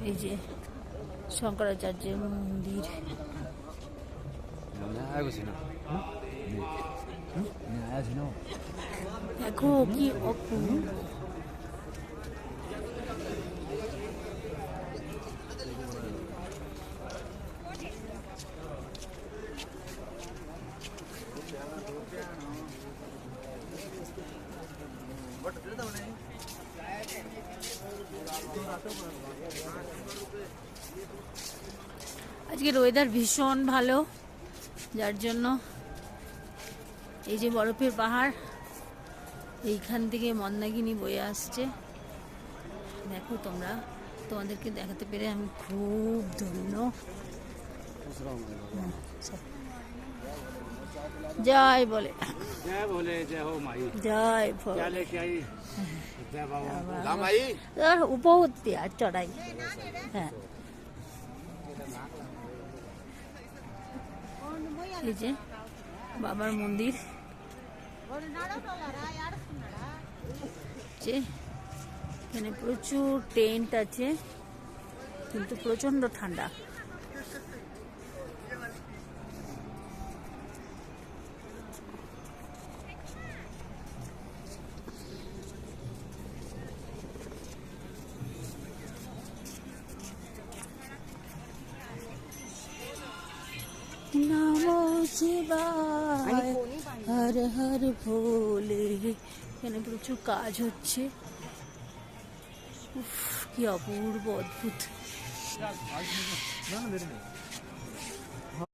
এই যে শঙ্করাচার্যের মন্দির। দেখো কি অপূর্ব। আজকের ওয়েদার ভীষণ ভালো, যার জন্য এই যে বরফের পাহাড়, এইখান থেকে মন্দাকিনী বয়ে আসছে। দেখো তোমরা, তোমাদেরকে দেখাতে পেরে আমি খুব ধন্য। জয় বলে, जय बोले जय हो माई। জয় क्या लेके आई? जय बाबा। বহুত আর চড়াই। হ্যাঁ, এই যে বাবার মন্দির, যে এখানে প্রচুর টেন্ট আছে, কিন্তু প্রচন্ড ঠান্ডা। নমো শিবায় হর হর ভোলে। এখানে প্রচুর কাজ হচ্ছে। উফ, কি অপূর্ব অদ্ভুত।